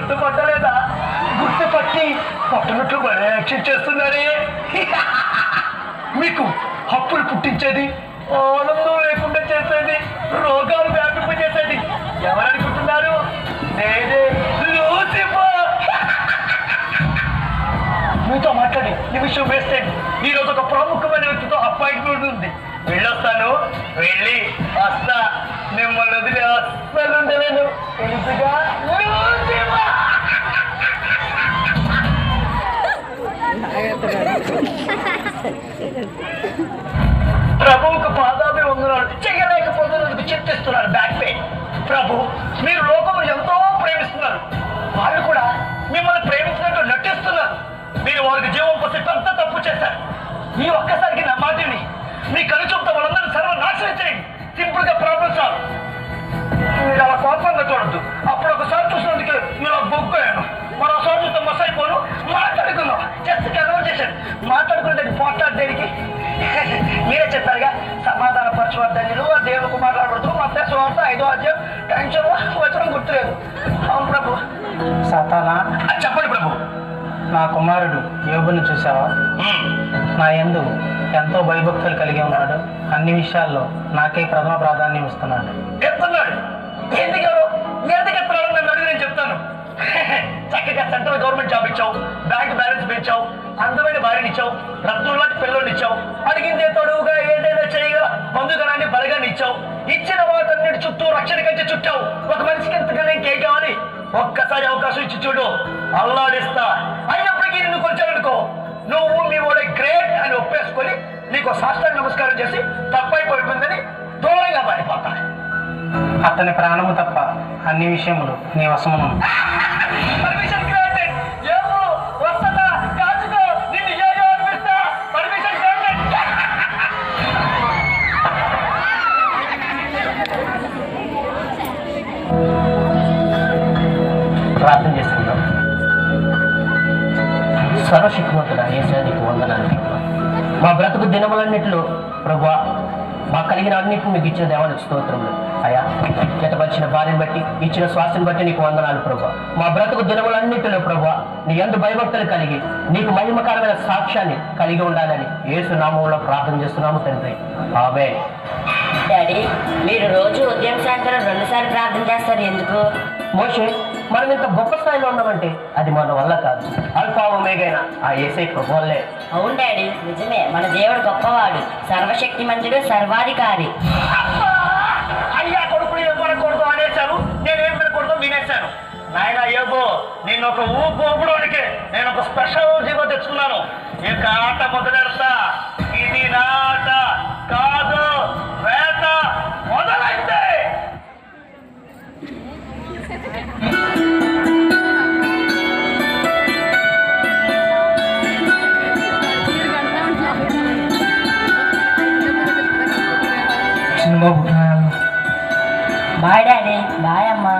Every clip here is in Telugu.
గుర్తుపట్టలేదా? గుర్తుపట్టి పట్టనట్లు భలే యాక్షన్ చేస్తున్నారే. మీకు హప్పులు పుట్టించేది, ఆనందం లేకుండా చేసేది, రోగాలు వ్యాపింపజేసేది ఎవరనుకుంటున్నారు? నేనే లూసిఫర్. మీతో మాట్లాడి నిమిషం వేస్తే ఈరోజు ఒక ప్రముఖమైన వ్యక్తితో అపాయింట్మెంట్ ఉంది. వెళ్ళొస్తాను, వెళ్ళి వస్తా. మిమ్మల్ని వదిలే అస్సలు ఉండలేను. తెలుసుగా లూసిఫర్. ప్రభువుకు పాదాభివందనాలు చేయలేకపోతున్నందుకు చింతిస్తున్నారు. Back pain. ప్రభు, మీరు లోకము ఎంతో ప్రేమిస్తున్నారు, వాళ్ళు కూడా మిమ్మల్ని ప్రేమించినట్టు నటిస్తున్నారు. మీరు వారికి జీవం పోసి పెద్ద తప్పు చేశారు. ఈ ఒక్కసారికి నా మాటిని మీ కనుచూపుతో వాళ్ళందరూ సర్వనాశనం చేయండి. సింపుల్ గా ప్రాబ్లం సాల్వ్. మీరు అలా కోపంగా చూడద్దు. అప్పుడు ఒకసారి చూసినందుకే మీరు బొగ్గాను, మరోసారి చూస్తే మస్ అయిపోను. మాట్లాడుకుందాం. జస్ట్ కన్వర్ట్ చేశాను. మాట్లాడుకునేది పోట్లాడేనికి మీరే చెప్పారుగా, సమాధాన పరచువర్ధన్యులు దేవుకు మాట్లాడబడుతూ మత్తయి సువార్త 5వ అధ్యాయం టెన్షన్ వచనం గుర్తులేదు. అవును ప్రభు. సాతానా, చెప్పండి ప్రభు. నా కుమారుడు యోబుని చూసావా? నా యందు ఎంతో భయభక్తులు కలిగి ఉన్నాడు. అన్ని విషయాల్లో నాకే ప్రథమ ప్రాధాన్యం ఇస్తున్నాడు. ఎత్తున్నాడు. ఎందుకు ఎత్తున్నాడు నన్ను అడిగి నేను చెప్తాను. చక్కగా సెంట్రల్ గవర్నమెంట్ జాబ్ ఇచ్చావు, బ్యాంక్ బ్యాలెన్స్ పెంచావు, అందమైన భార్యని ఇచ్చావు, రత్నం లాంటి పిల్లల్ని ఇచ్చావు, అడిగిందే తొడువుగా ఏదైనా చేయగా బంధుగణాన్ని బలగాన్ని ఇచ్చావు. ఇచ్చిన వాటన్నిటి చుట్టూ రక్షణ కంటే చుట్టావు. ఒక మనిషికి ఎంతకన్నా ఇంకేం కావాలి? ఒక్కసారి అవకాశం ఇచ్చి చూడు, అల్లాడిస్తా. అయినప్పటికీ నిన్ను కొంచెమనుకో, నువ్వు మీ వాడే గ్రేట్ అని ఒప్పేసుకొని నీకు సాష్టాంగ నమస్కారం చేసి తప్పైపోయిందని దూరంగా పారిపోతా. అతని ప్రాణము తప్ప అన్ని విషయములు నీ వశమును. Permission granted. ఏమో వస్తదా కాచుకో, నిన్ను ఏయో అనిపిస్తా. Permission granted. ప్రార్థన చేస్తున్నాం. సర్వశక్తివంతుడా యేసయ్యా, నీకు వందనాలు. మా బ్రతుకు దినములన్నింటిలో ప్రభువా, మా కలిగిన అన్నింటిని మీకు ఇచ్చిన దేవానికి స్తోత్రములు. అయ్యా, జతపరిచిన భార్యను బట్టి, ఇచ్చిన శ్వాసను బట్టి నీకు వందనాలు ప్రభువా. మా బ్రతుకు దినములన్నింటిలో ప్రభువా, నీ యందు భయభక్తులు కలిగి నీకు మహిమకరమైన సాక్ష్యాన్ని కలిగి ఉండాలని యేసు నామములో ప్రార్థన చేస్తున్నాము తండ్రి. ఆమేన్. డాడీ, మీరు రోజు ఉదయం సాయంత్రం 2 సార్లు ప్రార్థన చేస్తారు, ఎందుకు? మోషే, మనం ఇంత గొప్ప స్థాయిలో ఉన్నామంటే అది మన వల్ల కాదు, అల్ఫా ఒమేగైనా ఆ యేసయ్య కృప వల్లే. అవును డాడీ, నిజమే. మన దేవుడు గొప్పవాడు, సర్వశక్తిమంతుడు, సర్వాధికారి. అయ్యా కొడుకులు ఇవ్వకూడదు అనేశాను, నేనేం వినకూడదు వినేశాను. నాయన యోబు, నేను ఒక ఊపులోనికి నేను ఒక స్పెషల్ జీవో తెచ్చుకున్నాను. ఇక ఆట మొదలెడతా. ఇది నా ఆట కాదు, వేట మొదలైంది. Bye daddy. బాయ్ అమ్మా.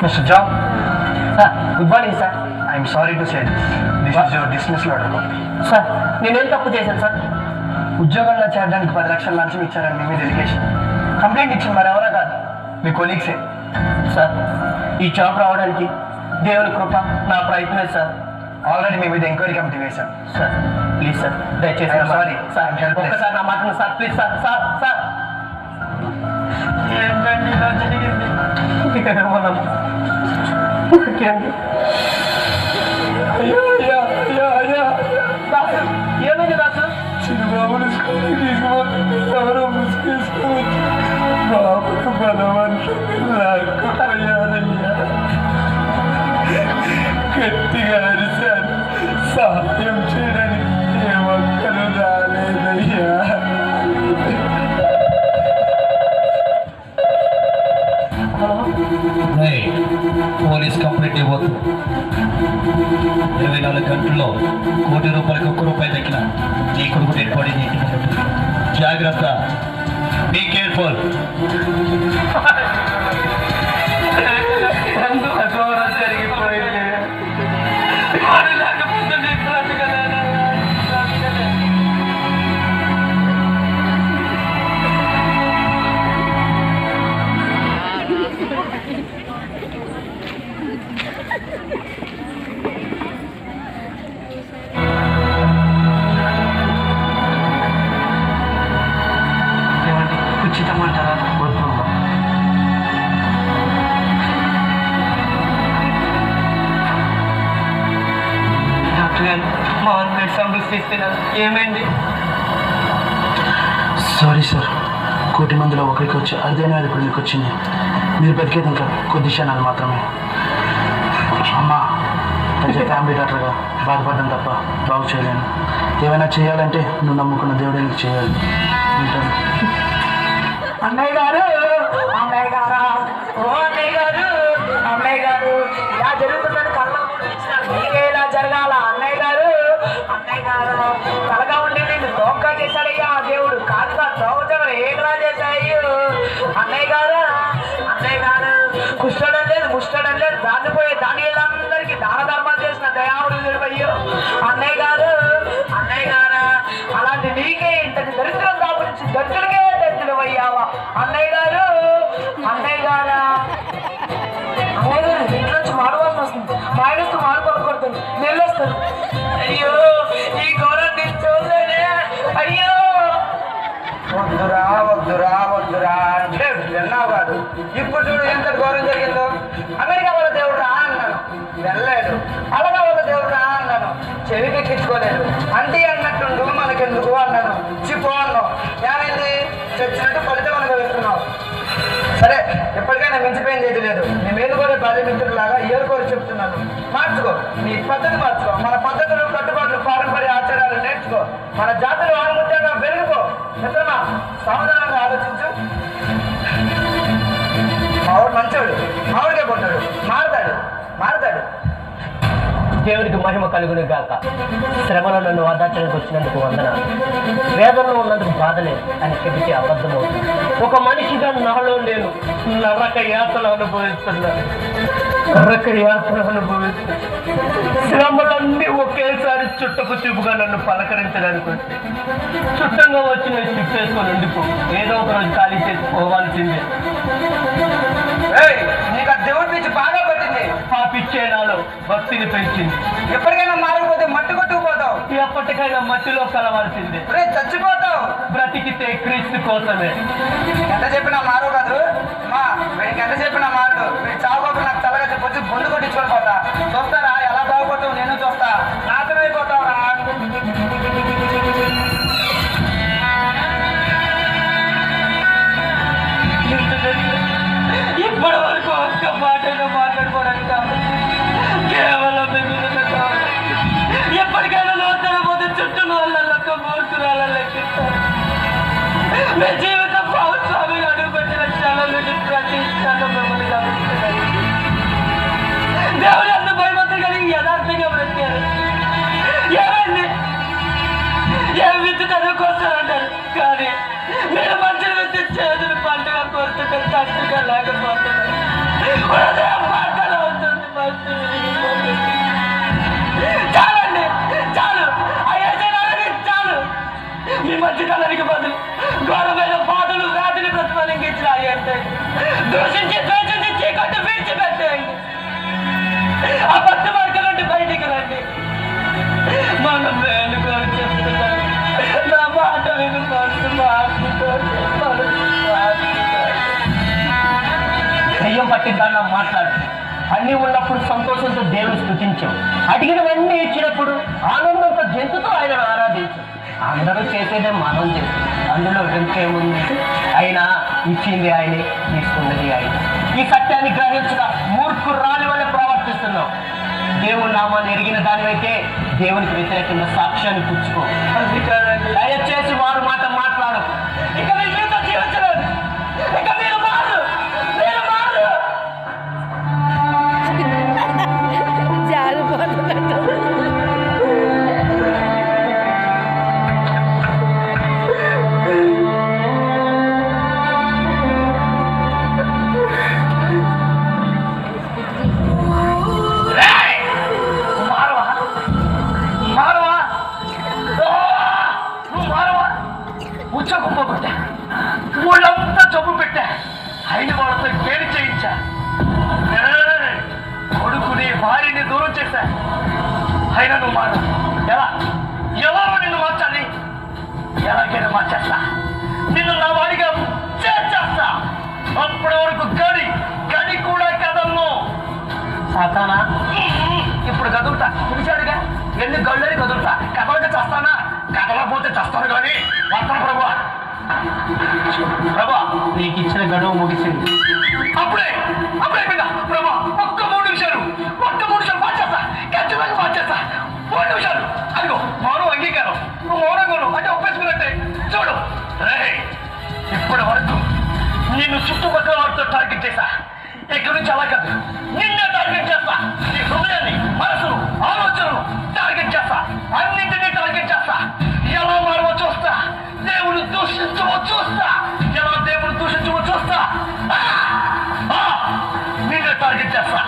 Mr. John, sir, good morning sir. I am sorry to say this. This is your dismissal order copy. Sir, నేనేం తప్పు చేశాను సార్? ఉద్యోగంలో చేరడానికి 10 లక్షల లంచం ఇచ్చారని మీ మీద ఎలిగేషన్. కంప్లైంట్ ఇచ్చింది మరి ఎవరో కాదు, మీ కొలీగ్సే. సార్, ఈ జాబ్ రావడానికి దేవుని కృప, నా ప్రయత్నమే సార్. ఆల్రెడీ మీ మీద ఎంక్వైరీ కమిటీ వేశాను. సార్, ప్లీజ్ సార్, దయచేసి I'm sorry. Sir, I'm helpless. ఒక్కసారి నా మాటను sir, please sir. Sir sir ఏంటండి ఇలా జరిగింది? మనం దాసు, ఏమైంది దాసు? చిరుబాబుని స్కూల్కి తీసుకుపోతే ఎవరో ముసుకేసుకోవచ్చు. బాబుకు బలవంతం లాక్కుపోయానయ్యా. గట్టిగా అరిశాను, సహాయం చేయడానికి ఏ ఒక్కరు రాలేదయ్యా. పోలీస్ కంప్లైంట్ ఇవ్వద్దు. 24 గంటల్లో ₹1 కోటి దక్కిన నీ కొడుకు డెడ్ బాడీ జాగ్రత్త. Be careful. ఎందుకు అఘోరం జరిగిపోయింది? ఉచితమంటారా? వద్దమ్మా. డాక్టర్ గారు మా బ్లడ్ శాంపిల్స్ తీస్తున్నాను, ఏమైంది? సారీ సార్, కోటి మందిలో ఒకరికి వచ్చి అదేనే అది ఇప్పుడు మీకు వచ్చింది. మీరు బతికేది ఇంకా కొద్ది క్షణాలు మాత్రమే. అమ్మా, కొంచెం ఫ్యామిలీ డాక్టర్గా బాధపడ్డం తప్ప బాగు చేయలేను. ఏమైనా చేయాలంటే నువ్వు నమ్ముకున్న దేవుడే నీకు చేయాలి. ఉంటాను. అన్నయ్య గారు, అన్నయ్య గారా, ఓ అన్నయ్య గారు, అన్నయ్య గారు, ఇలా జరుగుతుందని కళ్ళ మీకే ఇలా జరగాల అన్నయ్య గారు, అన్నయ్య గారు, కలగా ఉండి నిన్ను దోకా చేశాడయ్యా దేవుడు, కాస్త చౌచవరు ఏకలా చేశాయ్యో అన్నయ్య గారు, అన్నయ్య గారు, కుష్టడం లేదు ముష్టడం లేదు, దానిపోయే దానిలందరికీ దాన ధర్మాలు చేసిన దయావుడు నిలబయ్యో అన్నయ్య గారు, అన్నయ్య గారా, అలాంటి నీకే ఇంతటి దరిద్రం దాపురించి దరిద్రుడికే దరిద్రుడవయ్యావా అన్నయ్య గారు, అన్నయ్య గారా, అన్నయ్య గారు ఇంట్లో నుంచి మాడవాల్సి వస్తుంది, మాయనస్తూ మాడుకోకూడదు, నెల్లొస్తుంది. అయ్యో ఈ ఘోరం నేను చూడలేనే, అయ్యో వద్దురా వద్దురా వద్దురా అంటే విన్నావు కాదు. ఇప్పుడు చూడు ఎంత ఘోరం జరిగిందో. అమెరికా వాళ్ళ దేవుడు రా అన్నాను, వెళ్ళలేదు. అలాగా వాళ్ళ దేవుడు రా అన్నాను, చెవికెక్కించుకోలేదు. అంటే అన్నట్టుండు మనకెందుకు అన్నాను, చిపో అన్నావు. ఏమైంది? చచ్చినట్టు ఫలితం అనుభవిస్తున్నావు. సరే, ఎప్పటికైనా మించిపోయింది ఏది లేదు. నీ మీద కూడా భార్య మిత్రులాగా ఏరుకోరు చెప్తున్నాను. మార్చుకో, నీ పద్ధతి మార్చుకో, మన పద్ధతులు కట్టుబాట్లు పారంపర్య ఆచారాలు నేర్చుకో, మన జాతులు ఆనుముత్యంగా పెరుగుకో. మిత్రమా, సావధానంగా ఆలోచించు. మావాడు మంచోడు, మావాడికే కొట్టాడు, మారతాడు మారతాడు. దేవుడికి మహిమ కలుగును గాక. శ్రమలో నన్ను ఓదార్చడానికి వచ్చినందుకు వందనాలు. వేదనలో ఉన్నందుకు బాధ లేదు అని చెబితే అబద్ధమవుతుంది. ఒక మనిషిగా నాలో నేను నరక యాతలు అనుభవిస్తున్నాను. నరక యాతలు అనుభవిస్తున్నాను. శ్రమలన్నీ ఒకేసారి చుట్టపు చూపుగా నన్ను పలకరించడానికి వచ్చి చుట్టంగా వచ్చి నేను షిఫ్ట్ చేసుకొని ఉండిపో. ఏదో ఒక రోజు ఖాళీ చేసి పోవాల్సిందే. నీకు ఆ దేవుడి నుంచి బాగా పట్టింది. ఆ పిచ్చే నాలో భక్తిని పెంచింది. ఎప్పటికైనా మారకపోతే మట్టి కొట్టుకుపోతావు, ఎప్పటికైనా మట్టిలో కలవాల్సిందే. చచ్చిపోతావు. బ్రతికితే క్రీస్తు కోసమే. ఎంత చెప్పినా మారు కాదు మా వీడికి, ఎంత చెప్పినా మారు. వీడి చావుకోకుండా నాకు చల్లగా చెప్పొచ్చి బొందు కొట్టించుకొని పోతా. చూస్తారా ఎలా బాగుపడతావు? నేను చూస్తా. నాశనం అయిపోతావురా. ఇప్పటి వరకు ఒక్క మాటగా మాట్లాడుకోవడానికి కాదు, కేవలం ఎప్పటికైనా లోతర పోతే చుట్టూ వాళ్ళ మూర్తురాల లెక్కిస్తారు. మీ జీవితం ప్రభుత్వాన్ని అడుగుపెట్టిన క్షణం నుండి ప్రతి క్షణం మిమ్మల్ని గమనిస్తున్నారు. దేవుడు అంత భయభక్తులు కలిగి యథార్థంగా బ్రతికారు. ఏమైంది? ఏం విత్తుతారో కోస్తారంటారు, కానీ మీరు మంచిని విత్తి చేతులు పంటగా కోరుతుంటే తట్టుగా లేకపోతున్నారు. పంటలు అవుతుంది, మంచి చాలండి, చాలు. అయ్యే చాలు. మీ మంచితనానికి బదులు ఘోరమైన బాధలు వ్యాధిని ప్రతిఫలించిన అయ్యంటే దూషించి ద్వేషించి చీకట్టు విడిచిపెట్టేయండి. ఆ భక్తి మార్గం నుండి బయటికి రండి. మనం వేలుకోని చెప్తున్నాను, నా మాట విను. దెయ్యం పట్టిద్దాన్న మాట్లాడు. అన్నీ ఉన్నప్పుడు సంతోషంతో దేవుని స్తుతించాం. అడిగినవన్నీ ఇచ్చినప్పుడు ఆనందంతో జంతుతో ఆయనను ఆరాధించాం. అందరూ చేసేదే మనం చేస్తాం, అందులో వెంకేముంది? అయినా ఇచ్చింది ఆయనే, తీసుకున్నది ఆయన. ఈ సత్యాన్ని గ్రహించగా మూర్ఖురాలి వల్ల ప్రవర్తిస్తున్నాం. దేవుని నామాన్ని ఎరిగిన దానివైతే దేవునికి వ్యతిరేకంగా సాక్ష్యాన్ని పుచ్చుకో. దయచేసి వారు మాట మాట్లాడకు. ఇక మీ జీవితం జీవించలేదు. ఇక మీరు మారు. భార్యని దూరం చేశా. అయినా నువ్వు మాట ఎలా ఎవరో నిన్ను మార్చాలి? ఎలాగైనా మార్చేస్తా. నిన్ను నా వాడిగా చేర్చేస్తా. అప్పటి వరకు గడి కూడా కదలను. సాతానా, ఇప్పుడు కదులుతా. పిలిచాడుగా, ఎన్ని గళ్ళని కదులుతా. కదలక చేస్తానా? కదలకపోతే చేస్తాను కానీ వస్తాను ప్రభా. ప్రభా, నీకు ఇచ్చిన గడువు ముగిసింది. అప్పుడే అయిపోయిందా ప్రభా? ఒక్క 3 నిమిషాలు మార్చేస్తా. ఖచ్చితంగా మార్చేస్తా. 3 నిమిషాలు. అదిగో మౌనం అంగీకారం. నువ్వు మౌనంగా అంటే ఒప్పేసుకున్నట్టే. చూడు, ఇప్పటి వరకు నిన్ను చుట్టుపక్కల వాటితో టార్గెట్ చేశా. ఇక్కడి నుంచి అలా కాదు, నిన్నే టార్గెట్ చేస్తా. నీ హృదయాన్ని, మనసును, ఆలోచనను టార్గెట్ చేస్తా. అన్నింటినీ టార్గెట్ చేస్తా. ఎలా మారవో చూస్తా. దేవుడు దూషించవో చూస్తా. ఎలా దేవుడు దూషించవో చూస్తా. నిన్నే టార్గెట్ చేస్తా.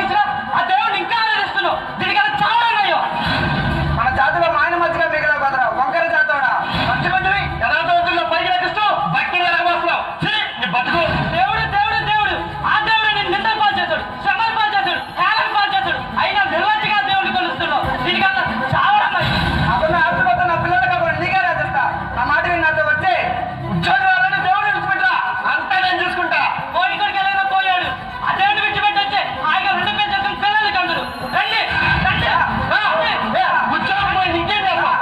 ఇచ్చిన ఆ దేవుడిని ఇంకా ఆరాధిస్తున్నావు. దీనికన్నా చాలా ఉన్నాయో. మన జాతిలో మాయన మధ్యగా మిగిలిన కుదరా వంకర జాతోడా మంచి మంచివి యథార్థవంతుల్లో పైకి నటిస్తూ భక్తిగా రాగేస్తున్నావు. నీ బతుకు దేవుడు దేవుడు దేవుడు ఆ దేవుడు నేను నిందలు పాలు చేస్తాడు, శ్రమలు పాలు చేస్తాడు, హేళన పాలు చేస్తాడు. అయినా నిర్లక్ష్యంగా దేవుడిని కొలుస్తున్నావు. దీనికన్నా చాలా ఉన్నాయి. అతను ఆస్తుపోతే నా పిల్లలు కాబట్టి నీకే రాజేస్తా. నా మాట విని నాతో వచ్చే ఉద్యోగాలను దేవుడు విడిచిపెట్టా. అంతా నేను చూసుకుంటా. కోరికడికి వెళ్ళినా పోయాడు. ఆ దేవుడిని విడిచిపెట్టొచ్చే ఆయన 2 పెంచుకుని పిల్లలు కందరు. రండి రండి. ఉద్యోగం పోయి ఇంకేం చేస్తా?